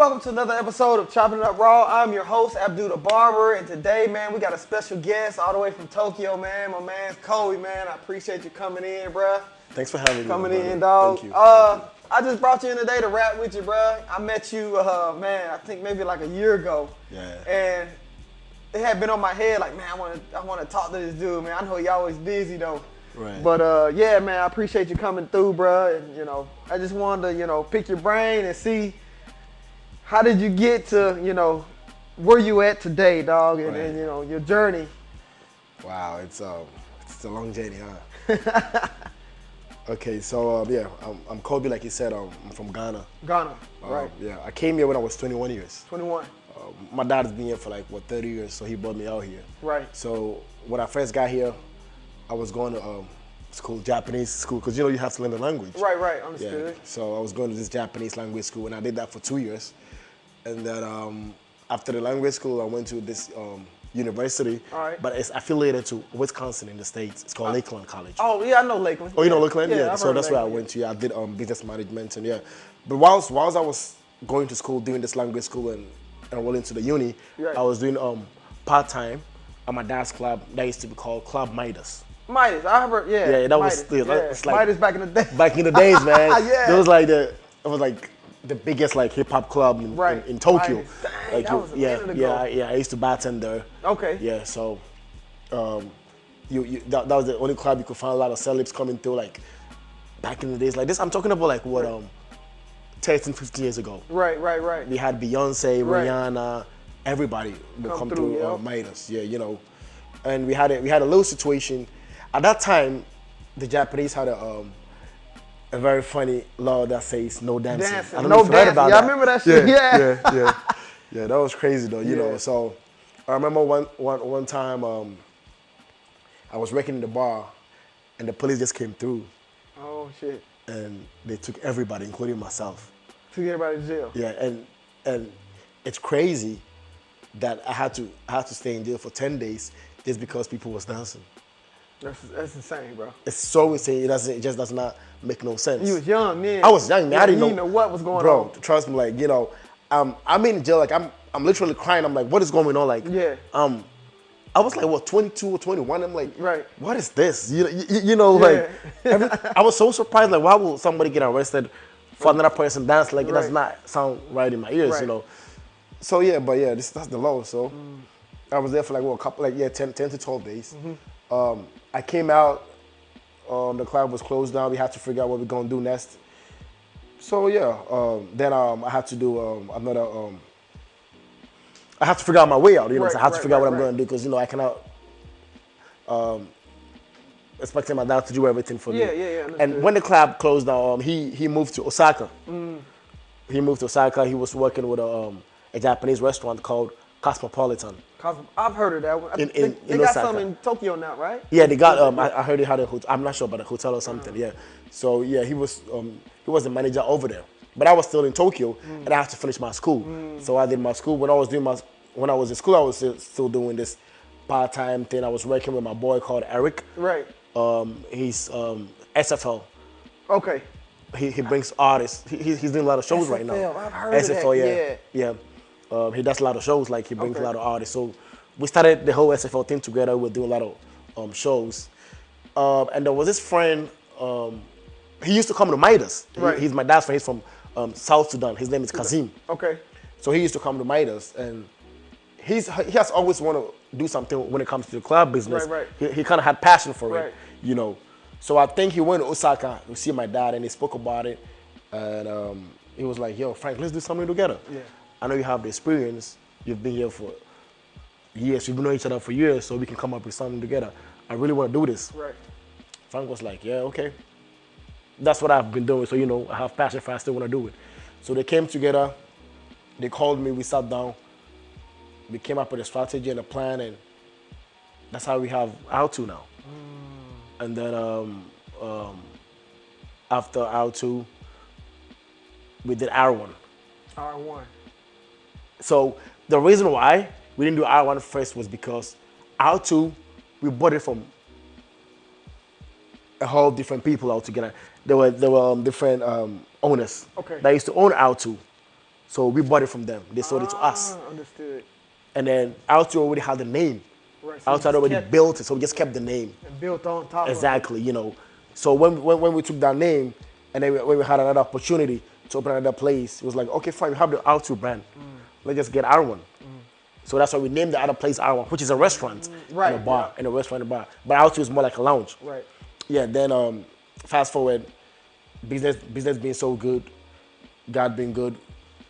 welcome to another episode of Choppin It Up Raw. I'm your host, Abdul the Barber, and today, man, we got a special guest all the way from Tokyo, man. My man's Kobe, man. I appreciate you coming in, bruh. Thanks for having me. Coming in, dog. Thank you. I just brought you in today to rap with you, bruh. I met you, man, I think maybe like a year ago. Yeah. And it had been on my head, like, man, I want to talk to this dude, man. I know he always busy, though. Right. But yeah, man, I appreciate you coming through, bruh. And, you know, I just wanted to, pick your brain and see how did you get to, where you at today, dog, and, Right. and your journey. Wow, it's a long journey, huh? Okay, so yeah, I'm Kobe, like you said. I'm from Ghana. Ghana, right? Yeah, I came here when I was 21 years. 21. My dad's been here for 30 years, so he brought me out here. Right. So when I first got here, I was going to school, Japanese school, because you have to learn the language. Right, understood. Yeah. So I was going to this Japanese language school, and I did that for 2 years. And then after the language school, I went to this university. All right. But it's affiliated to Wisconsin in the States. It's called Lakeland College. Oh, yeah, I know Lakeland. Oh, you know Lakeland? Yeah, So that's where I went to. Yeah, I did business management, and yeah. But whilst I was going to school, doing this language school and well into the uni, Right. I was doing part-time at my dad's club that used to be called Club Midas. Midas, I heard, yeah. Yeah, that Midas, was it's like Midas back in the day. back in the days, man. Yeah. It was like the biggest hip hop club in Tokyo. Midas. Dang, that was a minute ago. Yeah. I used to bartend there. Okay. Yeah, so that was the only club you could find a lot of celebs coming through, back in the days like this. I'm talking about 13, 15 years ago. Right. We had Beyonce, Right. Rihanna, everybody would come through yeah. Midas. Yeah, and we had a little situation. At that time, the Japanese had a very funny law that says no dancing. I don't know if you heard about that. that. I remember that shit. Yeah. Yeah, that was crazy though, you Yeah. know. So I remember one time I was working in the bar and the police just came through Oh, shit. and they took everybody, including myself. Took everybody to jail. Yeah, and it's crazy that I had to stay in jail for 10 days just because people was dancing. That's insane, bro. It's so insane. It just does not make no sense. You was young, man. I was young, man. I didn't You know what was going bro, on. trust me, I'm in jail, I'm literally crying. I'm like, what is going on? Yeah. I was 22 or 21. I'm like, Right. what is this? I was so surprised. Why will somebody get arrested for another person dance? It does Right. not sound right in my ears, Right. So yeah, but yeah, that's the law. So I was there for a couple, 10 to 12 days. I came out. The club was closed down. We had to figure out what we're gonna do next. So yeah, then I had to do another. I have to figure out my way out. Right, so I have to figure out what I'm right. gonna do because I cannot expecting my dad to do everything for me. Yeah, And understood. when the club closed down, he moved to Osaka. He moved to Osaka. He was working with a Japanese restaurant called Cosmopolitan. I've heard of that one. In they got Osaka. some in Tokyo now, right? Yeah, they got. I heard he had a hotel. I'm not sure about a hotel or something. Yeah. So yeah, he was the manager over there. But I was still in Tokyo, and I had to finish my school. So I did my school. When I was in school, I was still doing this part-time thing. I was working with my boy called Eric. Right. He's SFL. Okay. He brings artists. He's doing a lot of shows right now. SFL, I've heard of SFL, that, yeah. He does a lot of shows. He brings Okay. a lot of artists. So we started the whole SFL thing together. We're doing a lot of shows. And there was this friend. He used to come to Midas. Right. He's my dad's friend. He's from South Sudan. His name is Kazim. Okay. So he used to come to Midas, and he has always wanted to do something when it comes to the club business. Right. He kind of had passion for Right. it, So I think he went to Osaka to see my dad, and they spoke about it, and he was like, "Yo, Frank, let's do something together. Yeah. I know you have the experience. You've been here for years. We've known each other for years, so we can come up with something together. I really want to do this." Right. Frank was like, "Yeah, okay." That's what I've been doing, so I have passion for it. I still want to do it. So they came together. They called me. We sat down. We came up with a strategy and a plan, and that's how we have R2 now. And then after R2, we did R1. R1. So the reason why we didn't do R1 first was because R2, we bought it from a whole different people altogether. There were different owners Okay. that used to own R2. So we bought it from them. They sold it to us. Understood. And then R2 already had the name. Right, so R2 had already built it, so we just kept the name. And built on top Exactly, you know. So when we took that name, and then when we had another opportunity to open another place, it was like, okay, fine, we have the R2 brand. Let's just get R1. So that's why we named the other place R1, which is a restaurant and a bar, and a restaurant and a bar. But R2 is more like a lounge. Right. Yeah, then fast forward, business being so good, God being good,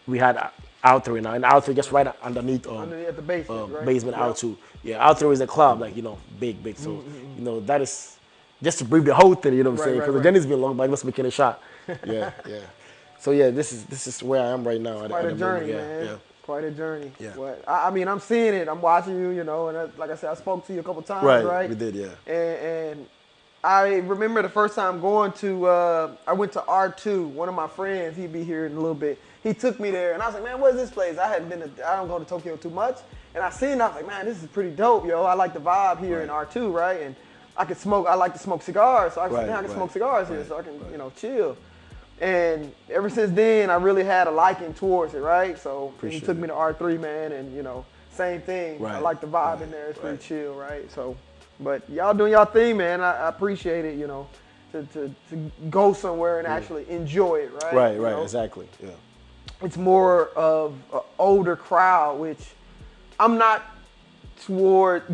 we had R3 now, and R3 just right underneath Underneath the basement, right? basement R2. Yeah, R3 is a club, like, you know, big. So, you know, that is just to brief the whole thing, you know what I'm saying? Because the journey's been long, but I must making a shot. Yeah. So yeah, this is where I am right now. Quite a journey, moment. man. Quite a journey. Yeah. But, I mean, I'm seeing it. I'm watching you, you know, and like I said, I spoke to you a couple times, right? We did, yeah. And I remember the first time going to, I went to R2. One of my friends, he'd be here in a little bit. He took me there, and I was like, man, what is this place? I don't go to Tokyo too much. And I seen it, I was like, man, this is pretty dope, yo. I like the vibe here in R2, right? And I like to smoke cigars, so I can smoke cigars here, so I can, you know, chill. And ever since then, I really had a liking towards it, right? So he took me to R3, man, and, you know, same thing. I like the vibe in there. It's pretty chill, right? So, but y'all doing y'all thing, man. I appreciate it, you know, to go somewhere and actually enjoy it, right? Right, you right, know? exactly, yeah. It's more of an older crowd, which I'm not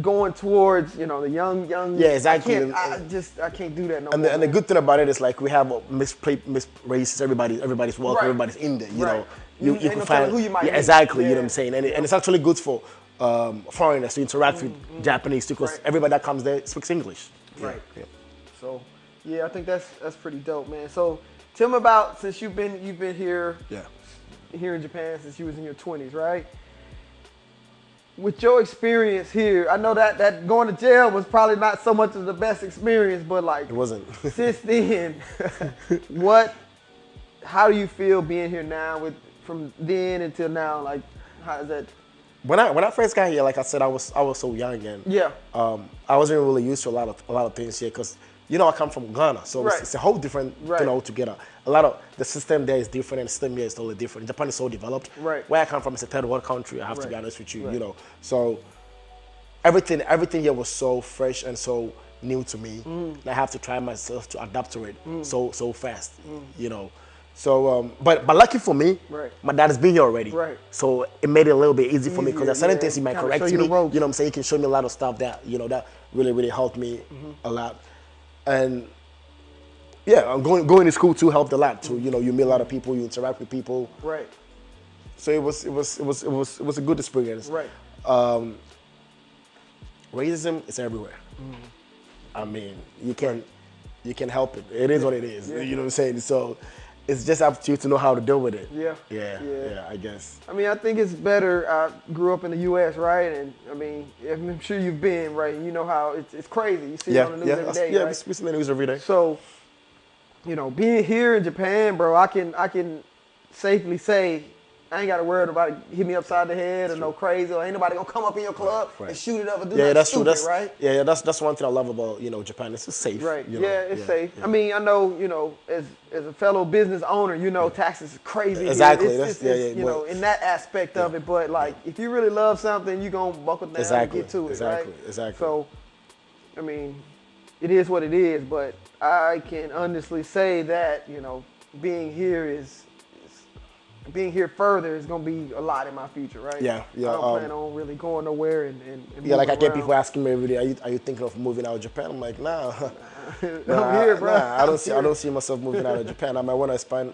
going towards, you know, the young. Yeah, exactly. I can't do that no more. And the good thing about it is, like, we have mixed races. Everybody's welcome. Everybody's in there. You know, you can find who you might meet. exactly. You know what I'm saying? And it's actually good for foreigners to interact with Japanese too, because everybody that comes there speaks English. Right. Yeah. So, yeah, I think that's pretty dope, man. So, tell me about, since you've been here. Yeah. Here in Japan since you was in your 20s, right? With your experience here, I know that going to jail was probably not so much of the best experience, but like it wasn't. Since then, how do you feel being here now from then until now? Like, how is that? When I first got here, like I said, I was so young and I wasn't really used to a lot of things here because, you know, I come from Ghana, so it's a whole different thing altogether. A lot of the system there is different, and the system here is totally different. Japan is so developed. Right. Where I come from is a third world country. I have to be honest with you. You know, so everything here was so fresh and so new to me. And I have to try myself to adapt to it so fast. You know, so but lucky for me, my dad has been here already. Right. So it made it a little bit easy for me because there's certain things he might correct me. You know what I'm saying? He can show me a lot of stuff that, you know, that really helped me a lot. And yeah, going to school too helped a lot too. You know, you meet a lot of people, you interact with people. Right. So it was a good experience. Right. Racism is everywhere. I mean, you can help it. It is what it is. You know what I'm saying? So it's just up to you to know how to deal with it. Yeah, I guess. I mean, I think it's better. I grew up in the U.S., right? And I mean, I'm sure you've been, right? You know how it's crazy. You see it on the news every day, right? We see the news every day. So, you know, being here in Japan, bro, I can safely say I ain't got to worry about it hit me upside the head or no crazy, or ain't nobody gonna come up in your club and shoot it up and do that stupid, right? Yeah, that's one thing I love about, you know, Japan. It's just safe. Right. You know? It's safe. Yeah. I mean, I know, you know, as a fellow business owner, you know, taxes is crazy. Exactly. It's, you know, in that aspect of it. But like, if you really love something, you gonna buckle down and get to it, right? Exactly. So, I mean, it is what it is. But I can honestly say that, you know, being here further is gonna be a lot in my future, right? Yeah. I don't plan on really going nowhere and like I get people asking me every day, are you thinking of moving out of Japan? I'm like, nah. I'm here, bro. Nah, I don't see myself moving out of Japan. I might want to expand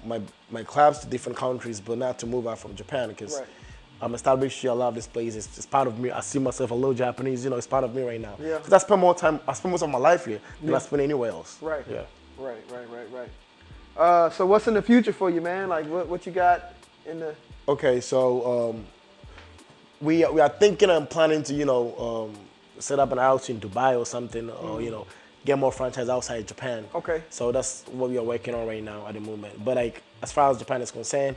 my clubs to different countries, but not to move out from Japan because I'm established here. I love this place. It's part of me. I see myself a little Japanese. You know, it's part of me right now. Yeah. Because I spend most of my life here than I spend anywhere else. Right. Yeah. Right. So what's in the future for you, man? Like what you got in the? Okay, so we are thinking and planning to, you know, set up an house in Dubai or something, or, you know, get more franchise outside Japan. Okay. So that's what we are working on right now at the moment. But like, as far as Japan is concerned,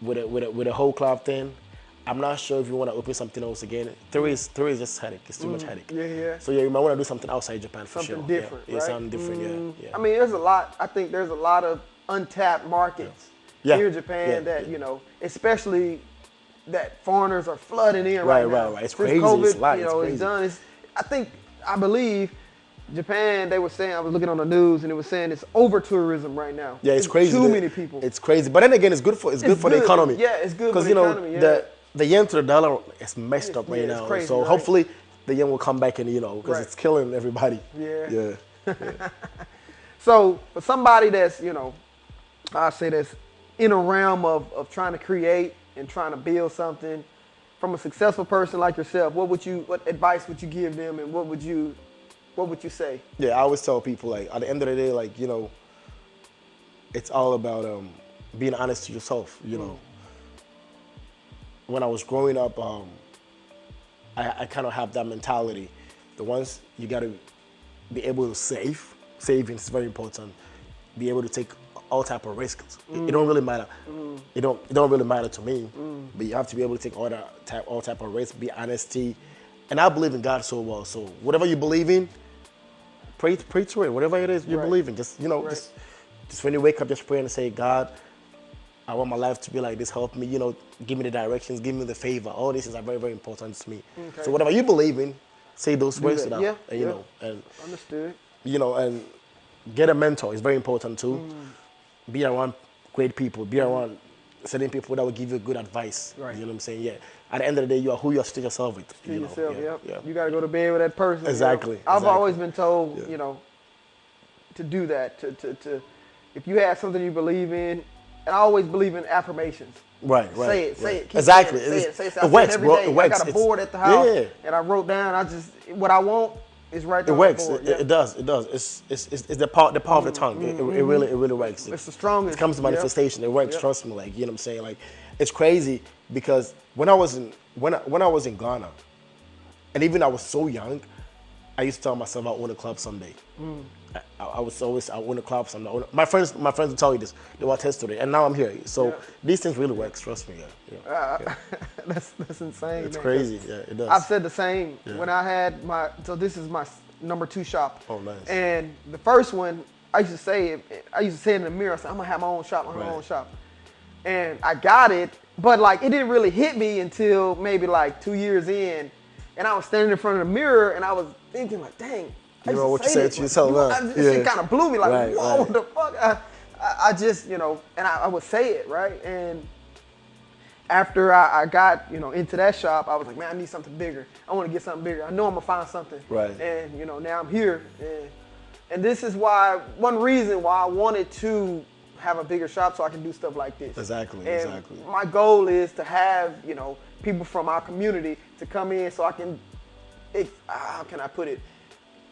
with a whole club thing, I'm not sure if you want to open something else again. Three is just headache. It's too much headache. Yeah. So yeah, you might want to do something outside Japan for sure. Something different, right? Yeah, something different. Yeah. I mean, there's a lot. I think there's a lot of untapped markets here in Japan that especially that foreigners are flooding in right now. Right. It's Since crazy. COVID, It's light. it's done. I believe Japan. They were saying, I was looking on the news and it was saying it's over tourism right now. Yeah, it's crazy. Too many people. It's crazy. But then again, it's good for the economy. Yeah, it's good for the economy. Because the yen to the dollar is messed up right now. Crazy, so right? hopefully the yen will come back and because it's killing everybody. Yeah. So for somebody that's I say that's in a realm of trying to create and trying to build something, from a successful person like yourself, what advice would you give them, and what would you say? Yeah, I always tell people, like, at the end of the day, like, it's all about being honest to yourself. When I was growing up, I kind of have that mentality. The ones you got to be able to save. Saving is very important. Be able to take all type of risks. It don't really matter. It don't really matter to me. But you have to be able to take all type of risks. Be honesty, and I believe in God so well. So whatever you believe in, pray to it. Whatever it is you believe in, just just when you wake up, just pray and say, God, I want my life to be like this. Help me. Give me the directions. Give me the favor. All these things are very, very important to me. Okay. So whatever you believe in, say those words to that. And understood. And get a mentor is very important too. Be around great people. Be around certain people that will give you good advice. Right. You know what I'm saying? Yeah. At the end of the day, you are who you associate yourself with. You got to go to bed with that person. Exactly. I've always been told, to do that. To if you have something you believe in, and I always believe in affirmations. Right. Say it. Keep exactly. Saying it. Say it. It works, every bro. day. It works. I got a board at the house, Yeah. and I wrote down. What I want is right there. It works. On the board. It does. It does. It's the power of the tongue. It really works. It's the strongest. It comes to manifestation. It works. Trust me. Like, you know what I'm saying. Like, it's crazy because when I was in Ghana, and even I was so young, I used to tell myself I own a club someday. I was always, I own a club someday. My friends will tell you this. They will attest to it. And now I'm here. So these things really works. Trust me. That's insane. It's man, crazy. Yeah, it does. I've said the same when I had so this is my number 2 shop. Oh, nice. And the first one, I used to say it in the mirror. I said, I'm gonna have my own shop. My own shop. And I got it, but like it didn't really hit me until maybe like 2 years in, and I was standing in front of the mirror and I was thinking like, dang. You know what you said to yourself. This shit kind of blew me like, whoa, what the fuck? I just, and I would say it, right? And after I got, into that shop, I was like, man, I need something bigger. I want to get something bigger. I know I'm gonna find something. Right. And, now I'm here. And this is one reason why I wanted to have a bigger shop so I can do stuff like this. Exactly. My goal is to have, people from our community to come in so I can, how can I put it?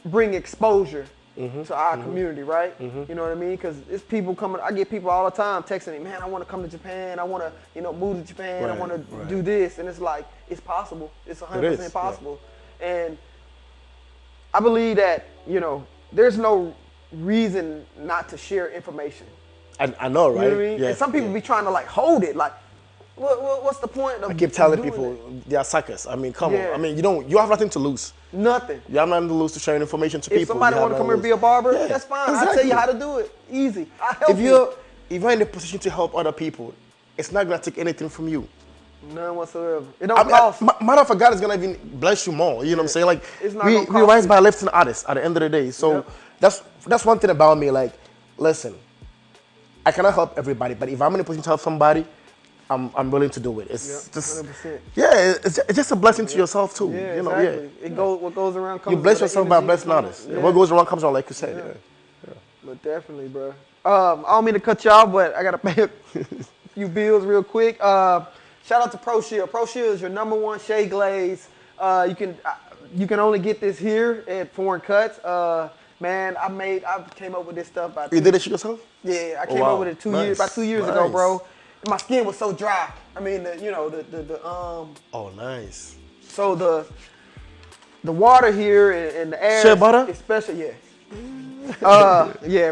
Bring exposure to our community, right? You know what I mean? Because it's people coming. I get people all the time texting me, man, I want to come to Japan. I want to, move to Japan. I want to do this, and it's like it's possible. It's 100% possible. And I believe that there's no reason not to share information. I know, right? You know what I mean? And some people be trying to like hold it, like. What's the point of I keep telling doing people it? they are suckers. I mean, come on. I mean, you have nothing to lose. Nothing. You have nothing to lose to sharing information to people. If somebody want to come here and be a barber, that's fine. I'll tell you how to do it. Easy. I'll help you. If you're in a position to help other people, it's not going to take anything from you. None whatsoever. It don't cost. Matter of fact, God is going to even bless you more. You know what I'm saying? Like, it's not we rise by lifting artists at the end of the day. So that's one thing about me. Like, listen, I cannot help everybody, but if I'm in a position to help somebody, I'm willing to do it. It's just 100%. it's just a blessing to yourself too. Yeah, you know, exactly. What goes around comes. You bless yourself by blessing others. What goes around comes around, like you said. But definitely, bro. I don't mean to cut you off, but I gotta pay a few bills real quick. Shout out to Pro Shield. Pro Shield is your #1 shea glaze. You can only get this here at Foreign Cuts. Man, I came up with this stuff by. You did it yourself? Yeah, I came up with it 2 years, about 2 years ago, bro. My skin was so dry. I mean, Oh, nice. So the water here and the air. Shea butter? Especially, yeah,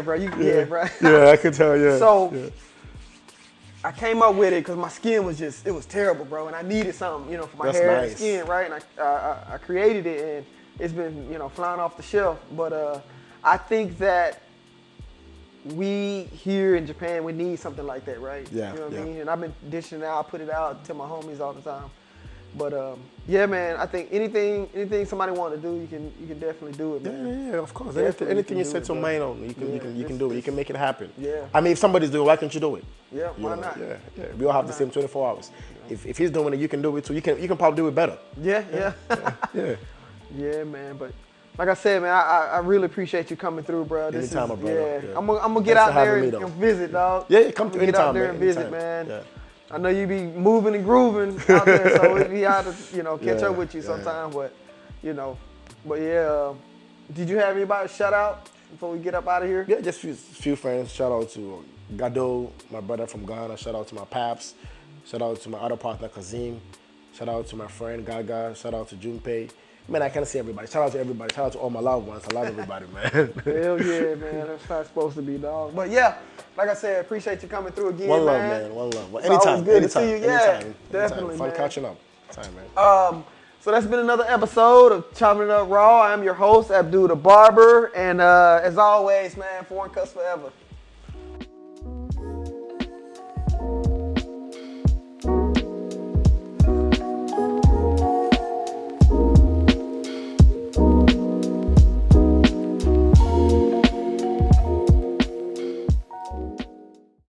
bro. Bro. Yeah, I could tell. Yeah. So I came up with it because my skin was it was terrible, bro, and I needed something, for my hair and skin, right? And I created it, and it's been, flying off the shelf. But I think that we here in Japan, we need something like that, right? Yeah, You know what I yeah. mean? And I've been dishing it out, put it out, tell my homies all the time. But yeah, man, I think anything somebody want to do, you can definitely do it, man. Yeah, of course. Definitely Anything you you can set do your it, mind bro. on, you Yeah, can do it. You can make it happen. Yeah. I mean, if somebody's doing it, why can't you do it? Yeah, You why know, not? Yeah. We all have the same 24 hours. If he's doing it, you can do it too. You can probably do it better. Yeah. Yeah. Yeah, man. But like I said, man, I really appreciate you coming through, bro. Anytime, my brother. Yeah. I'm gonna get Thanks out for having there me, and though. visit, dog. Yeah, come through Get out anytime, there man. and visit, Anytime. man. Yeah. I know you be moving and grooving out there, so it'd be hard to catch Yeah, up with you yeah. sometime. But yeah. Did you have anybody to shout out before we get up out of here? Yeah, just few friends. Shout out to Gado, my brother from Ghana. Shout out to my paps. Shout out to my other partner, Kazim. Shout out to my friend, Gaga. Shout out to Junpei. Man, I can't say everybody. Shout out to everybody. Shout out to all my loved ones. I love everybody, man. Hell yeah, man. That's how it's supposed to be, dog. But yeah, like I said, appreciate you coming through again, One love, man. man. One love. Well, It's always anytime. good to Anytime. see you. Yeah, Anytime. definitely, Fun man. catching up. Time, man. So that's been another episode of Choppin It Up Raw. I'm your host, Abdul the Barber. And as always, man, foreign cuss forever.